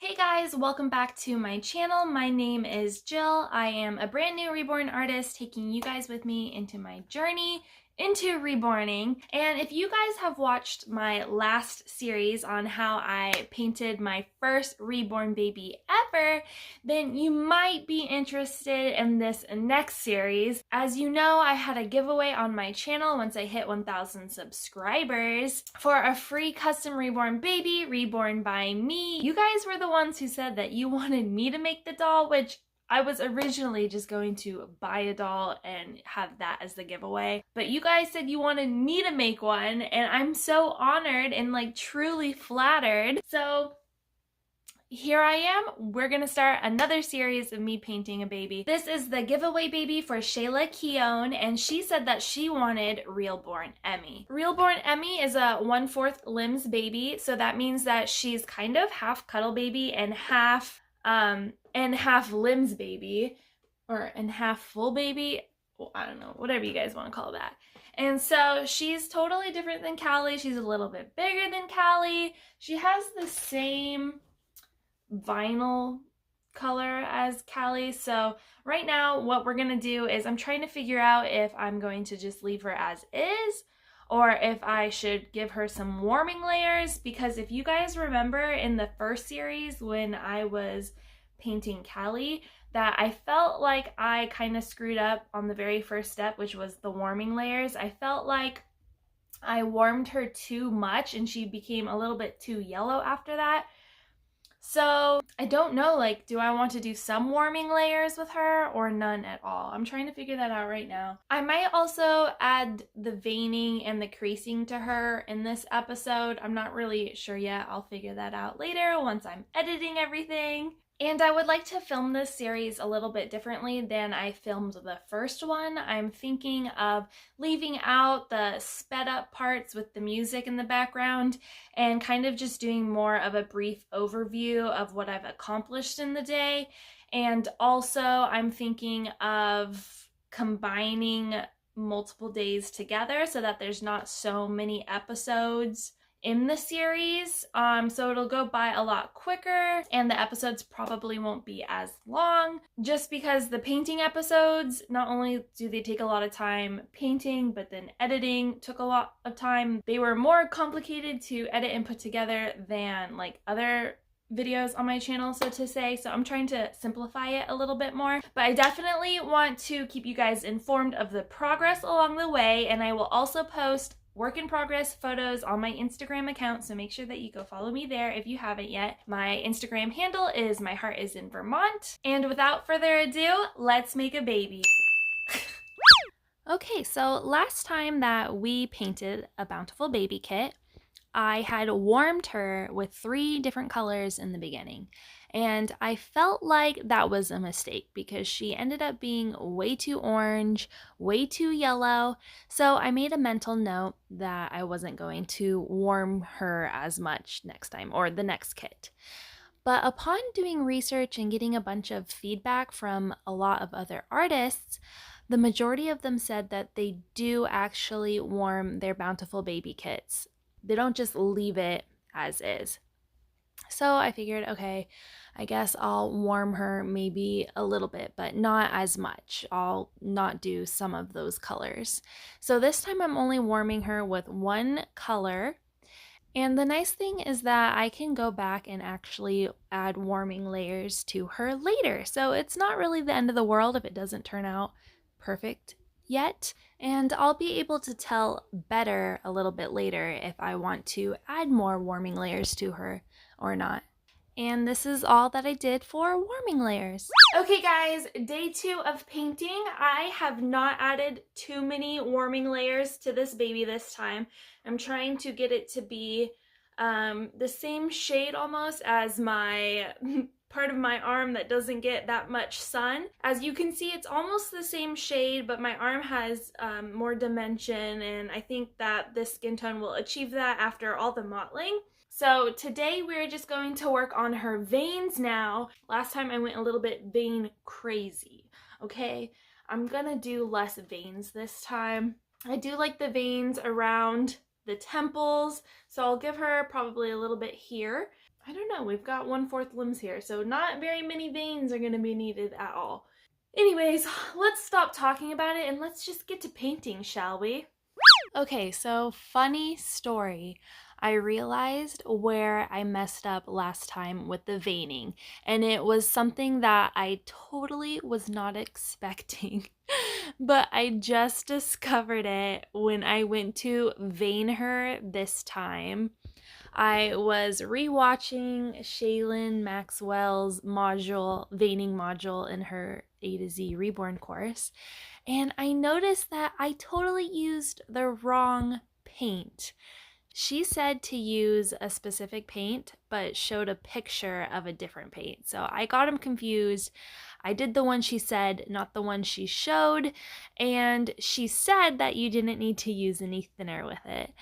Hey guys, welcome back to my channel. My name is Jill. I am a brand new reborn artist taking you guys with me into my journey into reborning. And if you guys have watched my last series on how I painted my first reborn baby ever, then you might be interested in this next series. As you know, I had a giveaway on my channel once I hit 1,000 subscribers for a free custom reborn baby reborn by me. You guys were the ones who said that you wanted me to make the doll, which I was originally just going to buy a doll and have that as the giveaway, but you guys said you wanted me to make one, and I'm so honored and like truly flattered. So here I am. We're gonna start another series of me painting a baby. This is the giveaway baby for Shayla Keown, and she said that she wanted Reborn Emmy. Reborn Emmy is a 1/4 limbs baby, so that means that she's kind of half cuddle baby and half limbs baby, and half full baby. Well, I don't know, whatever you guys want to call that. And so she's totally different than Callie. She's a little bit bigger than Callie. She has the same vinyl color as Callie. So right now what we're gonna do is I'm trying to figure out if I'm going to just leave her as is or if I should give her some warming layers, because if you guys remember in the first series when I was painting Callie, that I felt like I kind of screwed up on the very first step, which was the warming layers. I felt like I warmed her too much and she became a little bit too yellow after that. So I don't know, like, do I want to do some warming layers with her or none at all? I'm trying to figure that out right now. I might also add the veining and the creasing to her in this episode. I'm not really sure yet. I'll figure that out later once I'm editing everything. And I would like to film this series a little bit differently than I filmed the first one. I'm thinking of leaving out the sped up parts with the music in the background and kind of just doing more of a brief overview of what I've accomplished in the day. And also I'm thinking of combining multiple days together so that there's not so many episodes in the series, so it'll go by a lot quicker and the episodes probably won't be as long, just because the painting episodes, not only do they take a lot of time painting, but then editing took a lot of time. They were more complicated to edit and put together than like other videos on my channel, so to say, so I'm trying to simplify it a little bit more. But I definitely want to keep you guys informed of the progress along the way, and I will also post work in progress photos on my Instagram account, so make sure that you go follow me there if you haven't yet. My Instagram handle is My Heart Is in Vermont. And without further ado, let's make a baby. Okay, so last time that we painted a Bountiful Baby kit, I had warmed her with 3 different colors in the beginning. And I felt like that was a mistake because she ended up being way too orange, way too yellow. So I made a mental note that I wasn't going to warm her as much next time or the next kit. But upon doing research and getting a bunch of feedback from a lot of other artists, the majority of them said that they do actually warm their Bountiful Baby kits. They don't just leave it as is. So I figured, okay, I guess I'll warm her maybe a little bit, but not as much. I'll not do some of those colors. So this time I'm only warming her with 1 color. And the nice thing is that I can go back and actually add warming layers to her later. So it's not really the end of the world if it doesn't turn out perfect yet. And I'll be able to tell better a little bit later if I want to add more warming layers to her or not. And this is all that I did for warming layers. Okay guys, day 2 of painting. I have not added too many warming layers to this baby this time. I'm trying to get it to be the same shade almost as my part of my arm that doesn't get that much sun. As you can see, it's almost the same shade, but my arm has more dimension, and I think that this skin tone will achieve that after all the mottling. So today we're just going to work on her veins now. Last time I went a little bit vein crazy, okay? I'm gonna do less veins this time. I do like the veins around the temples, so I'll give her probably a little bit here. I don't know, we've got 1/4 limbs here, so not very many veins are gonna be needed at all. Anyways, let's stop talking about it and let's just get to painting, shall we? Okay, so funny story. I realized where I messed up last time with the veining, and it was something that I totally was not expecting. But I just discovered it when I went to vein her this time. I was rewatching Shaylin Maxwell's veining module in her A to Z Reborn course, and I noticed that I totally used the wrong paint. She said to use a specific paint, but showed a picture of a different paint. So I got them confused. I did the one she said, not the one she showed, and she said that you didn't need to use any thinner with it.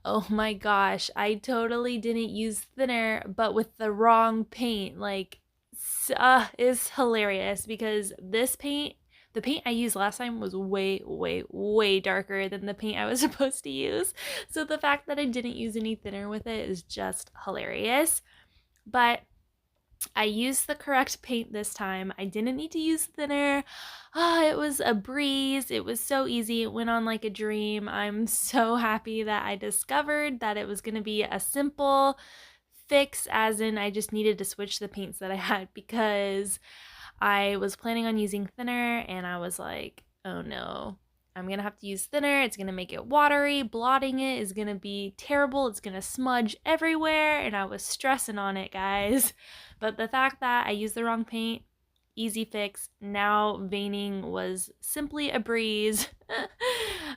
Oh my gosh, I totally didn't use thinner, but with the wrong paint. Like, is hilarious because this paint, the paint I used last time was way, way, way darker than the paint I was supposed to use. So the fact that I didn't use any thinner with it is just hilarious. But I used the correct paint this time. I didn't need to use thinner. It was a breeze. It was so easy. It went on like a dream. I'm so happy that I discovered that it was going to be a simple fix, as in I just needed to switch the paints that I had, because I was planning on using thinner and I was like, oh no, I'm going to have to use thinner. It's going to make it watery. Blotting it is going to be terrible. It's going to smudge everywhere. And I was stressing on it, guys. But the fact that I used the wrong paint, easy fix. Now veining was simply a breeze.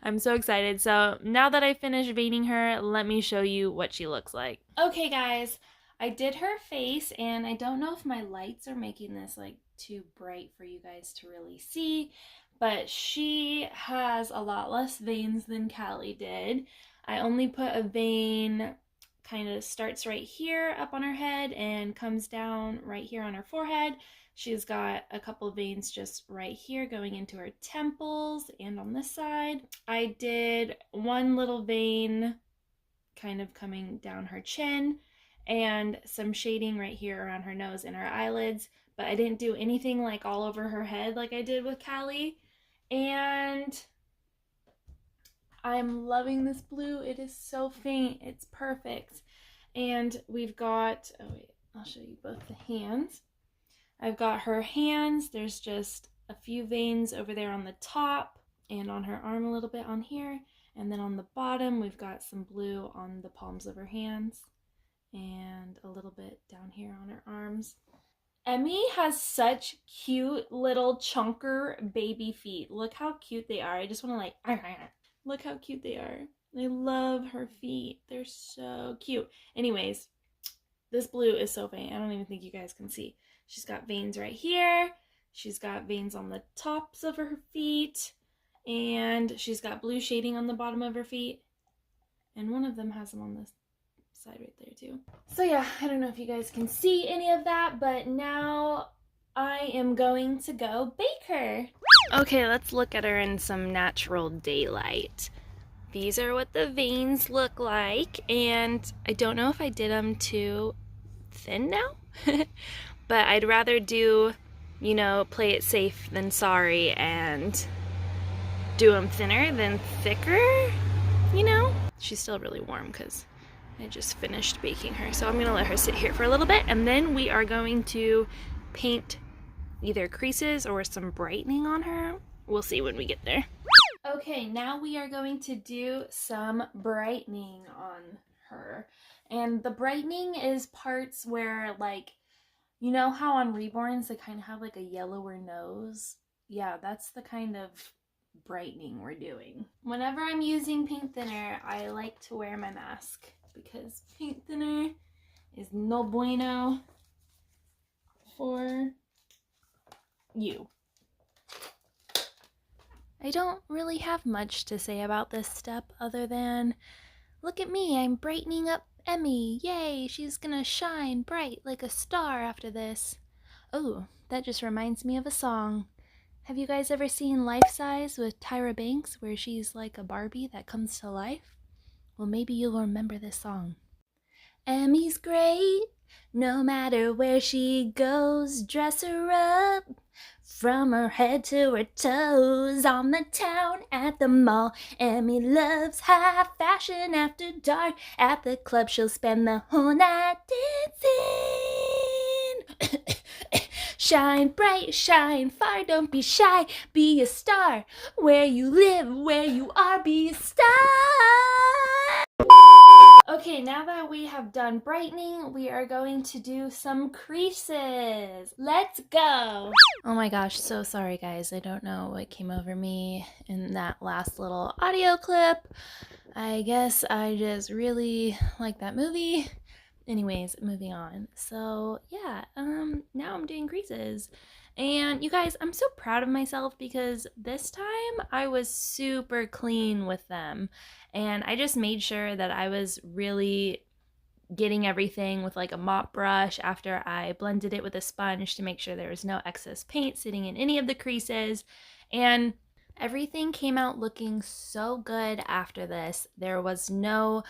I'm so excited. So now that I finished veining her, let me show you what she looks like. Okay, guys, I did her face, and I don't know if my lights are making this like too bright for you guys to really see, but she has a lot less veins than Callie did. I only put a vein, kind of starts right here up on her head and comes down right here on her forehead. She's got a couple of veins just right here going into her temples and on this side. I did one little vein kind of coming down her chin and some shading right here around her nose and her eyelids, but I didn't do anything like all over her head like I did with Callie. And I'm loving this blue. It is so faint. It's perfect. And we've got, oh wait, I'll show you both the hands. I've got her hands. There's just a few veins over there on the top and on her arm a little bit on here. And then on the bottom, we've got some blue on the palms of her hands and a little bit down here on her arms. Emmy has such cute little chunker baby feet. Look how cute they are. I just want to like, look how cute they are. I love her feet. They're so cute. Anyways, this blue is so faint. I don't even think you guys can see. She's got veins right here. She's got veins on the tops of her feet. And she's got blue shading on the bottom of her feet. And one of them has them on this side right there too. So yeah, I don't know if you guys can see any of that, but now I am going to go bake her. Okay, let's look at her in some natural daylight. These are what the veins look like, and I don't know if I did them too thin now, but I'd rather do, you know, play it safe than sorry and do them thinner than thicker, you know? She's still really warm because I just finished baking her, so I'm gonna let her sit here for a little bit, and then we are going to paint either creases or some brightening on her. We'll see when we get there. Okay, now we are going to do some brightening on her. And the brightening is parts where, like, you know how on Reborns they kind of have like a yellower nose? Yeah, that's the kind of brightening we're doing. Whenever I'm using paint thinner, I like to wear my mask because paint thinner is no bueno for you. I don't really have much to say about this step other than, look at me, I'm brightening up Emmy. Yay, she's gonna shine bright like a star after this. Oh, that just reminds me of a song. Have you guys ever seen Life Size with Tyra Banks, where she's like a Barbie that comes to life? Well, maybe you'll remember this song. Emmy's great, No matter where she goes, dress her up. From her head to her toes, on the town, at the mall. Emmy loves high fashion after dark. At the club, she'll spend the whole night dancing. Shine bright, shine far, don't be shy, be a star. Where you live, where you are, be a star. Okay, now that we have done brightening, we are going to do some creases. Let's go! Oh my gosh, so sorry guys. I don't know what came over me in that last little audio clip. I guess I just really like that movie. Anyways, moving on. So yeah, now I'm doing creases. And you guys, I'm so proud of myself because this time I was super clean with them. And I just made sure that I was really getting everything with like a mop brush after I blended it with a sponge to make sure there was no excess paint sitting in any of the creases. And everything came out looking so good after this. There was no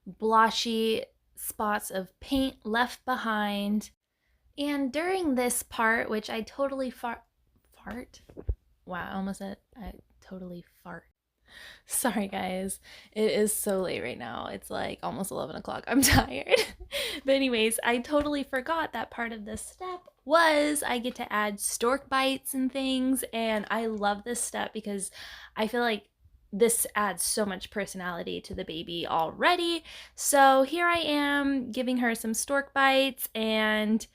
blotchy spots of paint left behind. And during this part, which I totally fart? Wow, I almost said I totally fart. Sorry guys, it is so late right now. It's like almost 11 o'clock. I'm tired. But anyways, I totally forgot that part of this step was I get to add stork bites and things, and I love this step because I feel like this adds so much personality to the baby already. So here I am giving her some stork bites, and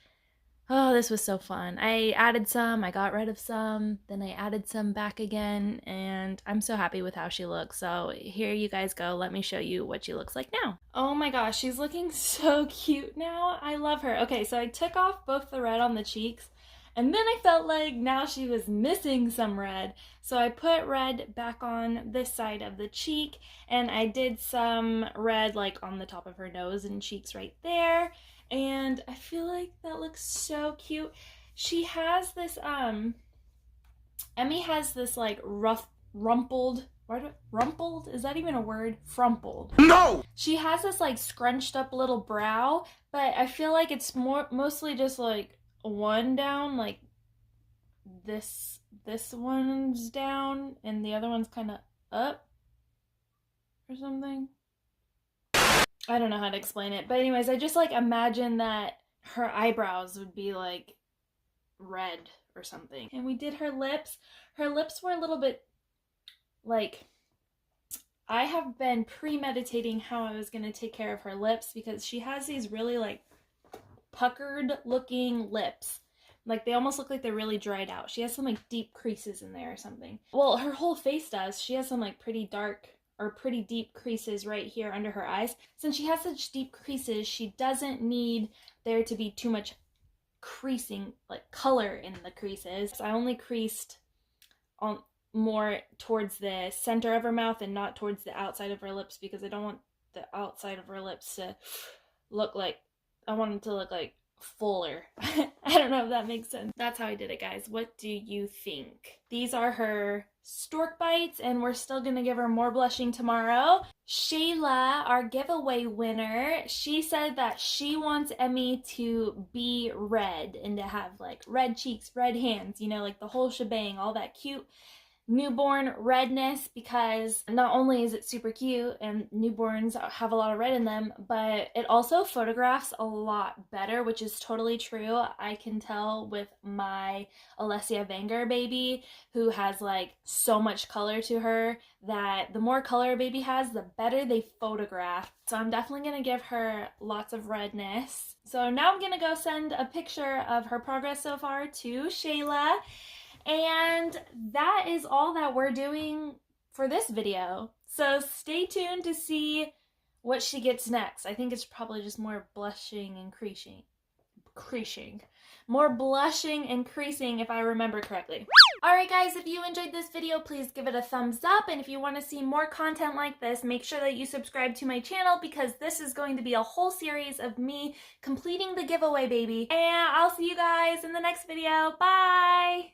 oh, this was so fun. I added some, I got rid of some, then I added some back again, and I'm so happy with how she looks. So here you guys go. Let me show you what she looks like now. Oh my gosh, she's looking so cute now. I love her. Okay, so I took off both the red on the cheeks, and then I felt like now she was missing some red. So I put red back on this side of the cheek, and I did some red like on the top of her nose and cheeks right there. And I feel like that looks so cute. She has this, Emmy has this like rumpled, rumpled? Is that even a word? Frumpled. No! She has this like scrunched up little brow, but I feel like it's mostly just like one down, like this one's down and the other one's kind of up or something. I don't know how to explain it, but anyways, I just like imagine that her eyebrows would be like red or something. And we did her lips. Her lips were a little bit like, I have been premeditating how I was going to take care of her lips because she has these really like puckered looking lips. Like they almost look like they're really dried out. She has some like deep creases in there or something. Well, her whole face does. She has some like pretty dark or pretty deep creases right here under her eyes. Since she has such deep creases, she doesn't need there to be too much creasing, like color in the creases. So I only creased on more towards the center of her mouth and not towards the outside of her lips because I don't want the outside of her lips to look like, I want them to look like fuller. I don't know if that makes sense. That's how I did it, guys. What do you think? These are her stork bites, and we're still gonna give her more blushing tomorrow. Shayla, our giveaway winner, she said that she wants Emmy to be red and to have like red cheeks, red hands, you know, like the whole shebang, all that cute newborn redness, because not only is it super cute and newborns have a lot of red in them, but it also photographs a lot better, which is totally true. I can tell with my Alessia Wenger baby, who has like so much color to her, that the more color a baby has, the better they photograph. So I'm definitely gonna give her lots of redness. So now I'm gonna go send a picture of her progress so far to Shayla. And that is all that we're doing for this video. So stay tuned to see what she gets next. I think it's probably just more blushing and creasing. More blushing and creasing if I remember correctly. Alright guys, if you enjoyed this video, please give it a thumbs up. And if you want to see more content like this, make sure that you subscribe to my channel because this is going to be a whole series of me completing the giveaway baby. And I'll see you guys in the next video. Bye!